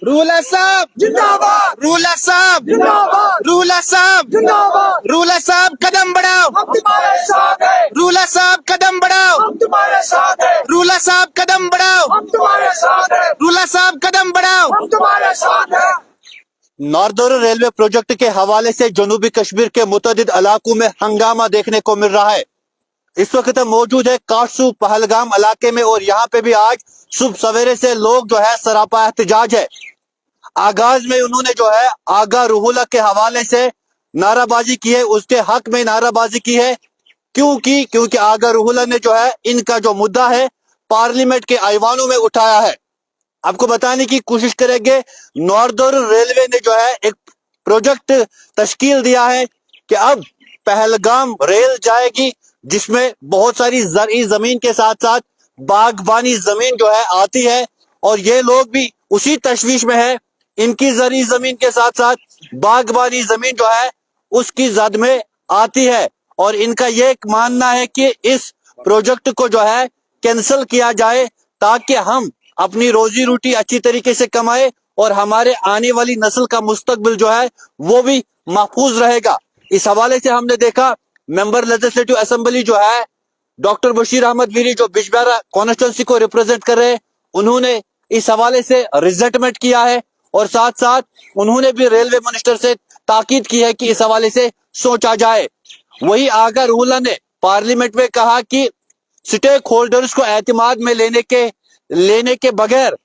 Ruler साहब जिंदाबाद ruler साहब जिंदाबाद रूलर साहब जिंदाबाद रूलर साहब कदम बढ़ाओ हम तुम्हारे साथ हैं रूलर साहब कदम बढ़ाओ हम तुम्हारे साथ हैं रूलर साहब कदम बढ़ाओ हम तुम्हारे साथ हैं रूलर साहब कदम बढ़ाओ हम तुम्हारे साथ हैं नॉर्दर्न रेलवे प्रोजेक्ट के हवाले से जनूबी कश्मीर के मुतअद्दिद इलाकों में हंगामा देखने को मिल रहा है। इस वक्त हम मौजूद है काटसू पहलगाम इलाके में और यहाँ पे भी आज सुबह सवेरे से लोग जो है सरापा एहतजाज है। आगाज में उन्होंने जो है आगा रूहुल्लाह के हवाले से नाराबाजी की है, उसके हक में नाराबाजी की है। क्योंकि आगा रूहुल्लाह ने जो है इनका जो मुद्दा है पार्लियामेंट के ऐवानों में उठाया है। आपको बताने की कोशिश करेंगे, नॉर्दर्न रेलवे ने जो है एक प्रोजेक्ट तश्कील दिया है कि अब पहलगाम रेल जाएगी, जिसमें बहुत सारी ज़रई जमीन के साथ साथ बागबानी जमीन जो है आती है और ये लोग भी उसी तशवीश में है। इनकी ज़रई जमीन के साथ साथ बागबानी जमीन जो है उसकी जद में आती है और इनका ये एक मानना है कि इस प्रोजेक्ट को जो है कैंसिल किया जाए ताकि हम अपनी रोजी रोटी अच्छी तरीके से कमाए और हमारे आने वाली नस्ल का मुस्तकबिल जो है वो भी महफूज रहेगा। इस हवाले से हमने देखा मेंबर लेजिस्लेटिव असेंबली जो है डॉक्टर बशीर अहमद वीरी जो बिजबेहरा कॉन्स्टिट्यूंसी को रिप्रेजेंट कर रहे हैं, उन्होंने इस हवाले से रिजेंटमेंट किया है और साथ साथ उन्होंने भी रेलवे मिनिस्टर से ताकीद की है कि इस हवाले से सोचा जाए। वही आगा रूहुल्लाह ने पार्लियामेंट में कहा कि स्टेक होल्डर्स को एतमाद में लेने के बगैर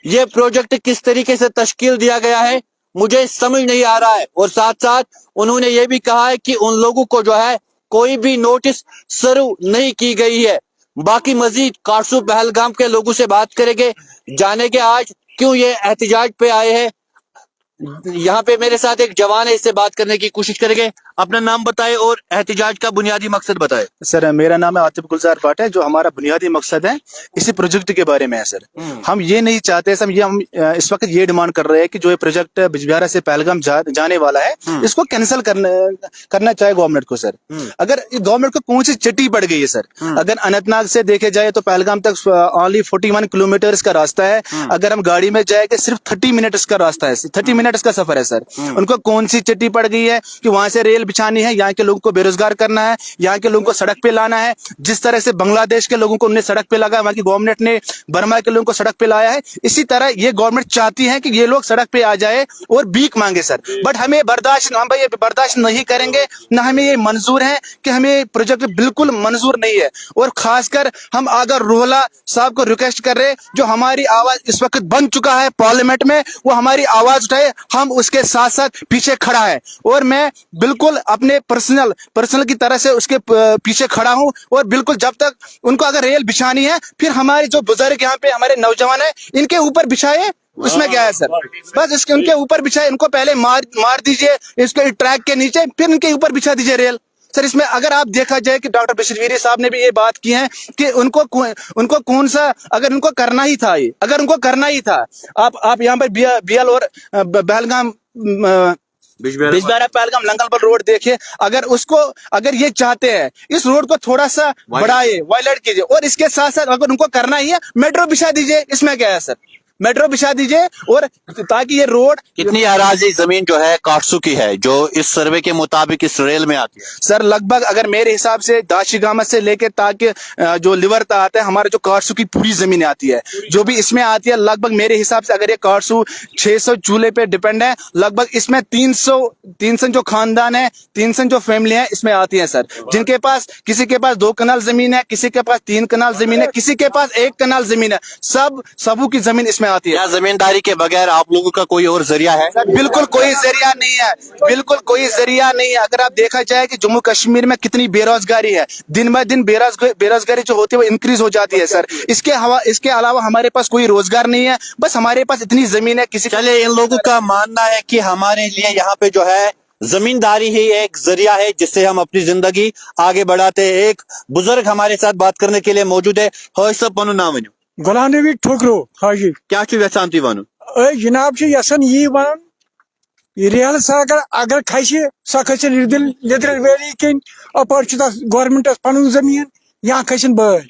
ये प्रोजेक्ट किस तरीके से तश्कील दिया गया है मुझे समझ नहीं आ रहा है। और साथ साथ उन्होंने ये भी कहा है कि उन लोगों को जो है कोई भी नोटिस सर्व नहीं की गई है। बाकी मजीद काटसू पहलगाम के लोगों से बात करेंगे, जानेंगे आज क्यों ये एहतजाज पे आए हैं। यहाँ पे मेरे साथ एक जवान है, इससे बात करने की कोशिश करेंगे। अपना नाम बताए और एहतजाज का बुनियादी मकसद बताए। सर मेरा नाम है आतिफ गुलजार भाट है। जो हमारा बुनियादी मकसद है इसी प्रोजेक्ट के बारे में है सर। हम ये नहीं चाहते सर, हम इस वक्त ये डिमांड कर रहे हैं कि जो ये प्रोजेक्ट बिजबिहारा से पहलगाम जाने वाला है इसको कैंसिल करना चाहिए गवर्नमेंट को सर। अगर गवर्नमेंट को कौन सी चिट्ठी पड़ गई है सर, अगर अनंतनाग से देखे जाए तो पहलगाम तक ओनली 41 किलोमीटर का रास्ता है। अगर हम गाड़ी में जाएंगे सिर्फ 30 मिनट का रास्ता है, 30 मिनट का सफर है सर। उनको कौन सी चिट्ठी पड़ गई है कि वहां से रेल बिछानी है, यहाँ के लोगों को बेरोजगार करना है, यहाँ के लोगों को सड़क पे लाना है। जिस तरह से बांग्लादेश के लोगों को उन्हें सड़क पे लगा, वहां की गवर्नमेंट ने बर्मा के लोगों को सड़क पे लाया है, इसी तरह ये गवर्नमेंट चाहती है कि ये लोग सड़क पे आ जाए और भीख मांगे सर। बट हम भाई बर्दाश्त नहीं करेंगे, ना हमें ये मंजूर है कि हमें प्रोजेक्ट बिल्कुल मंजूर नहीं है। और खासकर हम आगा रूहुल्लाह साहब को रिक्वेस्ट कर रहे हैं, जो हमारी आवाज इस वक्त बन चुका है पार्लियामेंट में, वो हमारी आवाज उठाए, हम उसके साथ साथ पीछे खड़ा है। और मैं बिल्कुल अपने पर्सनल की तरह से उसके पीछे खड़ा हूं। और बिल्कुल जब तक उनको अगर रेल बिछानी है, फिर हमारे जो बुजुर्ग यहाँ पे हमारे नौजवान है इनके ऊपर बिछाए, उसमें क्या है सर, बस इसके उनके ऊपर बिछाए, इनको पहले मार दीजिए इसके ट्रैक के नीचे, फिर इनके ऊपर बिछा दीजिए रेल सर। इसमें अगर आप देखा जाए कि डॉक्टर बशीर वीरी साहब ने भी ये बात की है कि उनको कौन सा, अगर उनको करना ही था, ये अगर उनको करना ही था, आप यहाँ पर बियल और पहलगाम बिजबिहारा पहलगाम लंगलबल रोड देखिए, अगर ये चाहते हैं इस रोड को थोड़ा सा बढ़ाइए, वायलेट कीजिए, और इसके साथ साथ अगर उनको करना ही है मेट्रो बिछा दीजिए। इसमें क्या है सर, मेट्रो बिछा दीजिए, और ताकि ये रोड। कितनी अराजी जमीन जो है काटसू की है जो इस सर्वे के मुताबिक इस रेल में आती है? सर लगभग अगर मेरे हिसाब से दाशिगामा से लेके ताकि जो लिवर तक आता है, हमारे जो काटसू की पूरी जमीन आती है जो भी इसमें आती है। लगभग मेरे हिसाब से अगर ये काटसू 600 चूल्हे पे डिपेंड है, लगभग इसमें 300 जो खानदान है, 300 जो फैमिली है इसमें आती है सर। जिनके पास, किसी के पास 2 कनाल जमीन है, किसी के पास 3 कनाल जमीन है, किसी के पास 1 कनाल जमीन है, सबू की जमीन इसमें आती है। क्या जमींदारी के बगैर आप लोगों का कोई और जरिया है? बिल्कुल कोई जरिया नहीं है, बिल्कुल कोई जरिया नहीं है। अगर आप देखा जाए कि जम्मू कश्मीर में कितनी बेरोजगारी है, दिन ब दिन बेरोजगारी जो होती है वो इंक्रीज हो जाती है सर। इसके अलावा हमारे पास कोई रोजगार नहीं है, बस हमारे पास इतनी जमीन है। चले, इन लोगों का मानना है कि हमारे लिए यहाँ पे जो है जमींदारी ही एक जरिया है जिससे हम अपनी जिंदगी आगे बढ़ाते हैं। एक बुजुर्ग हमारे साथ बात करने के लिए मौजूद है। हाय सब पनु नाम वनु? गुलाम नबी ठोकरो हाजी। क्या यसान तुम वन? जनाब यसन यी वन रेल सर अगर खसि सो खसन लिदर वैली किन अपर गवर्नमेंट पन जमीन यहाँ खसन बड़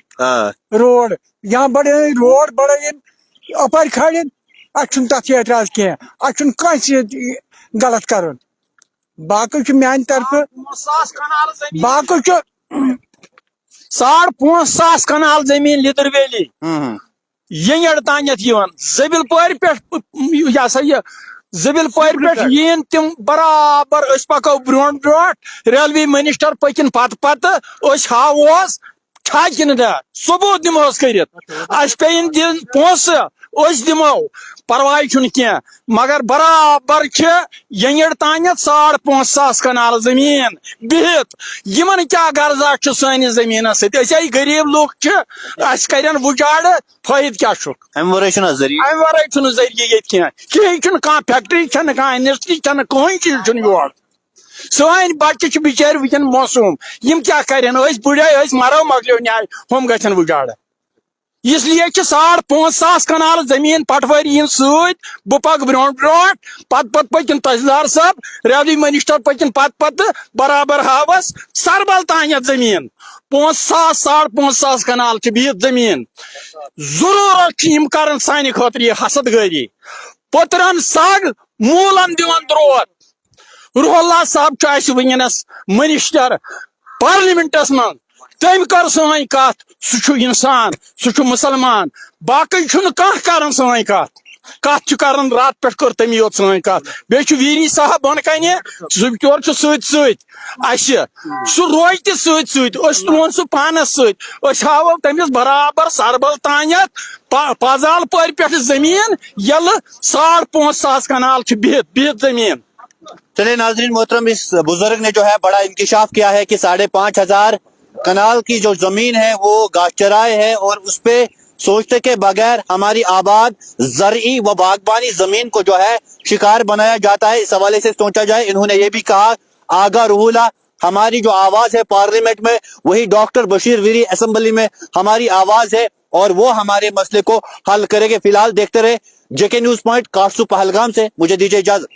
रोड यहाँ बड़े रोड बड़न अपर खड़िन अन तथ एतराज कह अन गलत कर बाकी मान तरफ बाकी 5,500 कनाल जमीन लिदर वैली यंगड़ तानत जबिल पर पे यह सा यह जबिल पर पे यीन तिम बराबर पको ब्रो ब्रो रेलवे मिनिस्टर पकिन पत हावोस छाकि सबूत दिमोस कर दिन पोस दिमो परवाह कह मगर बराबर यंगड़ तानत 5,500 कनाल जमीन बिहित यमन क्या गर्जा सानि जमीन सही गरीब लुक कर उजाड़ फायद क्या अम वर जरिए कहीं फैक्ट्री कह इंडस्ट्री कहीं चीज योर सान बच्चे बिचार वुन मौसूम यम क्या कर बुढ़े मरो मकलो न्याय हम गन उजाड़ इसलिए 5,500 कनाल जमीन पटवारी सत बह पक ब्रो ब्रो पत पकिन तहसीलदार साहब रेवन्यू मिनिस्टर पकिन पत बराबर हावस सरबल तान जमीन 5,000 कनाल बिहित जमीन जरूरत कर सान खुद यह हसद गरी पुत्रन सग मूलन दिवन द्रोत रुहुल्ला साहब वनस मिनिस्टर पार्लियामेंटस मं तम कर सान कत सह इंसान सह मुसलमान बाकी कर सान कत कर रात पे कर तमी योत सान कत बे वीरी साहब बन कन तोर सह रोज तुन सह पानस सो तमिस बराबर सरबल तानत पजाल पर पे जमीन यल 5,500 कनाल बिहित जमीन। चलिए नाजरीन मोहतरम, इस बुजुर्ग ने जो है बड़ा इंकिशाफ किया है कि 5,500 कनाल की जो जमीन है वो गाछचराए है और उस पे सोचते के बगैर हमारी आबाद जरई व बागबानी जमीन को जो है शिकार बनाया जाता है। इस हवाले से सोचा जाए। इन्होंने ये भी कहा आगा रूहुला हमारी जो आवाज है पार्लियामेंट में वही डॉक्टर बशीर वीरी असेंबली में हमारी आवाज है और वो हमारे मसले को हल करेंगे। फिलहाल देखते रहे जेके न्यूज पॉइंट कासू पहलगाम से। मुझे दीजिए इजाजत।